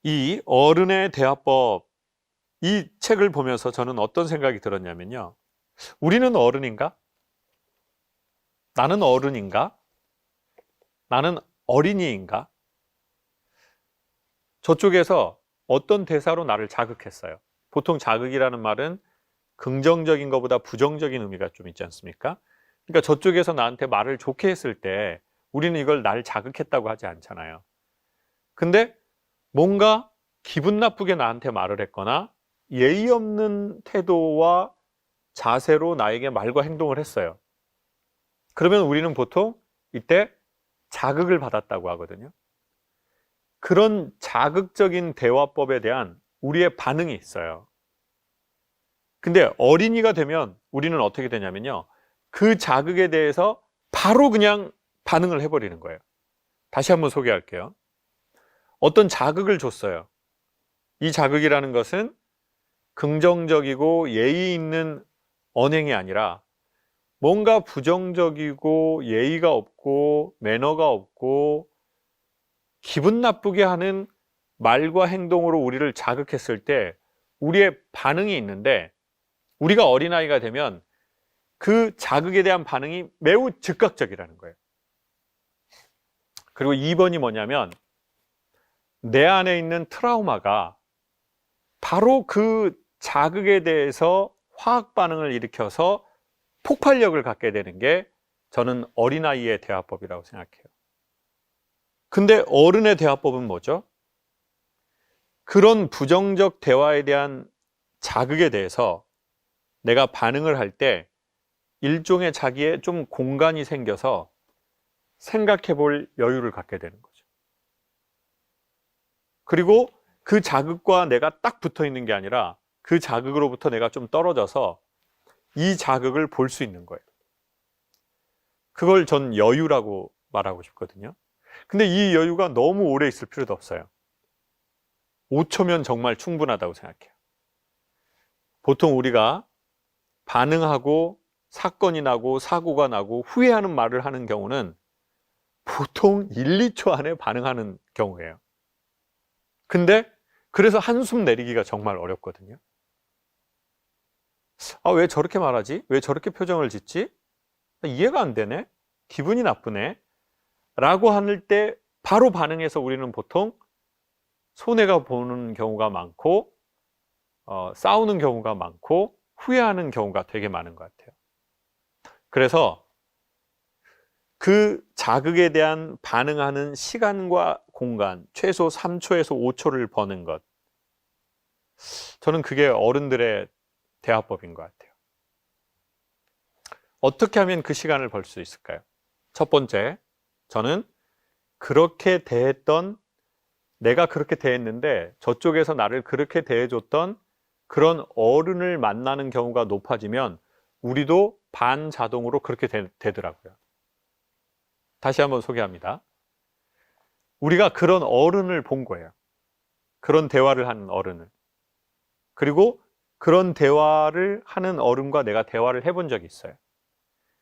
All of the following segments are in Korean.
이 어른의 대화법, 이 책을 보면서 저는 어떤 생각이 들었냐면요. 우리는 어른인가? 나는 어른인가? 나는 어린이인가? 저쪽에서 어떤 대사로 나를 자극했어요. 보통 자극이라는 말은 긍정적인 것보다 부정적인 의미가 좀 있지 않습니까? 그러니까 저쪽에서 나한테 말을 좋게 했을 때 우리는 이걸 나를 자극했다고 하지 않잖아요. 근데 뭔가 기분 나쁘게 나한테 말을 했거나 예의 없는 태도와 자세로 나에게 말과 행동을 했어요. 그러면 우리는 보통 이때 자극을 받았다고 하거든요. 그런 자극적인 대화법에 대한 우리의 반응이 있어요. 근데 어린이가 되면 우리는 어떻게 되냐면요. 그 자극에 대해서 바로 그냥 반응을 해버리는 거예요. 다시 한번 소개할게요. 어떤 자극을 줬어요. 이 자극이라는 것은 긍정적이고 예의 있는 언행이 아니라 뭔가 부정적이고 예의가 없고 매너가 없고 기분 나쁘게 하는 말과 행동으로 우리를 자극했을 때 우리의 반응이 있는데, 우리가 어린아이가 되면 그 자극에 대한 반응이 매우 즉각적이라는 거예요. 그리고 2번이 뭐냐면 내 안에 있는 트라우마가 바로 그 자극에 대해서 화학 반응을 일으켜서 폭발력을 갖게 되는 게 저는 어린아이의 대화법이라고 생각해요. 근데 어른의 대화법은 뭐죠? 그런 부정적 대화에 대한 자극에 대해서 내가 반응을 할 때 일종의 자기의 좀 공간이 생겨서 생각해 볼 여유를 갖게 되는 거죠. 그리고 그 자극과 내가 딱 붙어 있는 게 아니라 그 자극으로부터 내가 좀 떨어져서 이 자극을 볼 수 있는 거예요. 그걸 전 여유라고 말하고 싶거든요. 근데 이 여유가 너무 오래 있을 필요도 없어요. 5초면 정말 충분하다고 생각해요. 보통 우리가 반응하고 사건이 나고 사고가 나고 후회하는 말을 하는 경우는 보통 1, 2초 안에 반응하는 경우예요. 근데 그래서 한숨 내리기가 정말 어렵거든요. 아, 왜 저렇게 말하지? 왜 저렇게 표정을 짓지? 이해가 안 되네? 기분이 나쁘네? 라고 할 때 바로 반응해서 우리는 보통 손해가 보는 경우가 많고 싸우는 경우가 많고 후회하는 경우가 되게 많은 것 같아요. 그래서 그 자극에 대한 반응하는 시간과 공간, 최소 3초에서 5초를 버는 것, 저는 그게 어른들의 대화법인 것 같아요. 어떻게 하면 그 시간을 벌 수 있을까요? 첫 번째, 저는 그렇게 대했던, 내가 그렇게 대했는데 저쪽에서 나를 그렇게 대해줬던 그런 어른을 만나는 경우가 높아지면 우리도 반자동으로 그렇게 되더라고요. 다시 한번 소개합니다. 우리가 그런 어른을 본 거예요. 그런 대화를 하는 어른을. 그리고 그런 대화를 하는 어른과 내가 대화를 해본 적이 있어요.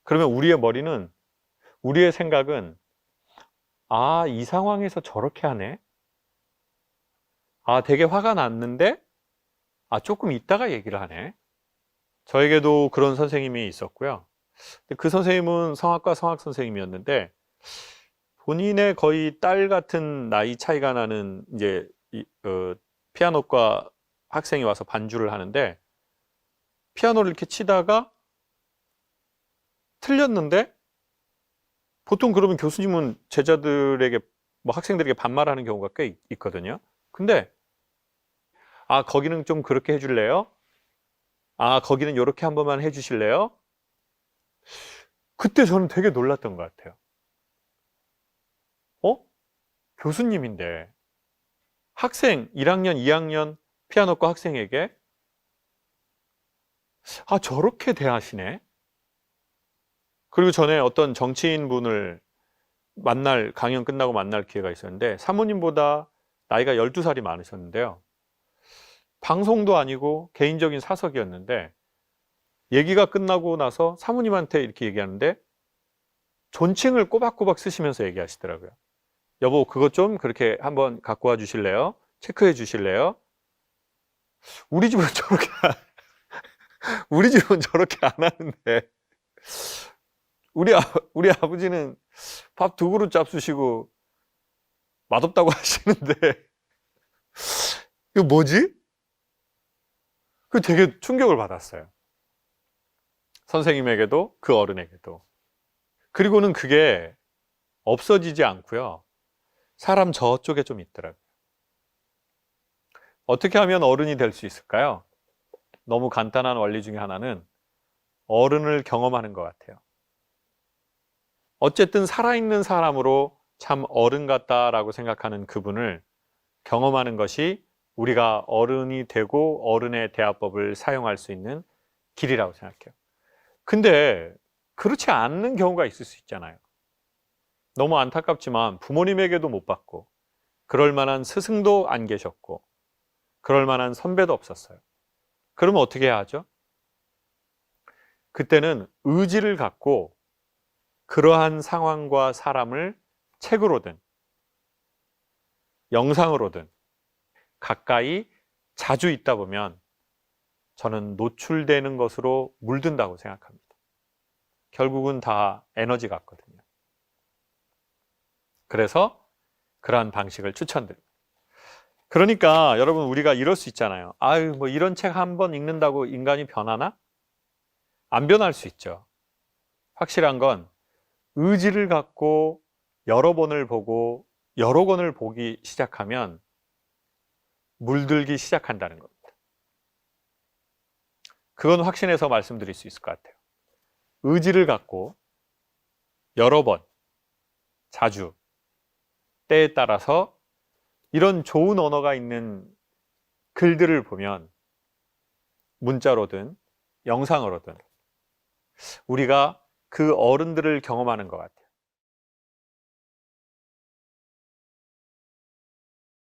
그러면 우리의 머리는, 우리의 생각은, 아, 이 상황에서 저렇게 하네? 아, 되게 화가 났는데, 아, 조금 있다가 얘기를 하네. 저에게도 그런 선생님이 있었고요. 그 선생님은 성악과 성악 선생님이었는데, 본인의 거의 딸 같은 나이 차이가 나는 이제 피아노과 학생이 와서 반주를 하는데, 피아노를 이렇게 치다가 틀렸는데, 보통 그러면 교수님은 제자들에게, 뭐 학생들에게 반말하는 경우가 꽤 있거든요. 근데 아, 거기는 좀 그렇게 해줄래요? 아, 거기는 이렇게 한 번만 해주실래요? 그때 저는 되게 놀랐던 것 같아요. 교수님인데 학생 1학년, 2학년 피아노과 학생에게 아, 저렇게 대하시네? 그리고 전에 어떤 정치인분을 강연 끝나고 만날 기회가 있었는데 사모님보다 나이가 12살이 많으셨는데요. 방송도 아니고 개인적인 사석이었는데 얘기가 끝나고 나서 사모님한테 이렇게 얘기하는데 존칭을 꼬박꼬박 쓰시면서 얘기하시더라고요. 여보, 그것 좀 그렇게 한번 갖고 와 주실래요? 체크해 주실래요? 우리 집은 저렇게 우리 집은 저렇게 안 하는데 우리 아버지는 밥 2그릇 잡수시고 맛없다고 하시는데 이거 뭐지? 그 되게 충격을 받았어요. 선생님에게도 그 어른에게도. 그리고는 그게 없어지지 않고요. 사람 저쪽에 좀 있더라고요. 어떻게 하면 어른이 될 수 있을까요? 너무 간단한 원리 중에 하나는 어른을 경험하는 것 같아요. 어쨌든 살아있는 사람으로 참 어른 같다라고 생각하는 그분을 경험하는 것이 우리가 어른이 되고 어른의 대화법을 사용할 수 있는 길이라고 생각해요. 근데 그렇지 않는 경우가 있을 수 있잖아요. 너무 안타깝지만 부모님에게도 못 받고 그럴 만한 스승도 안 계셨고 그럴 만한 선배도 없었어요. 그러면 어떻게 해야 하죠? 그때는 의지를 갖고 그러한 상황과 사람을 책으로든 영상으로든 가까이 자주 있다 보면 저는 노출되는 것으로 물든다고 생각합니다. 결국은 다 에너지 같거든요. 그래서 그러한 방식을 추천드립니다. 그러니까 여러분, 우리가 이럴 수 있잖아요. 아유, 뭐 이런 책 한 번 읽는다고 인간이 변하나? 안 변할 수 있죠. 확실한 건 의지를 갖고 여러 번을 보고 여러 권을 보기 시작하면 물들기 시작한다는 겁니다. 그건 확신해서 말씀드릴 수 있을 것 같아요. 의지를 갖고 여러 번, 자주, 때에 따라서 이런 좋은 언어가 있는 글들을 보면 문자로든 영상으로든 우리가 그 어른들을 경험하는 것 같아요.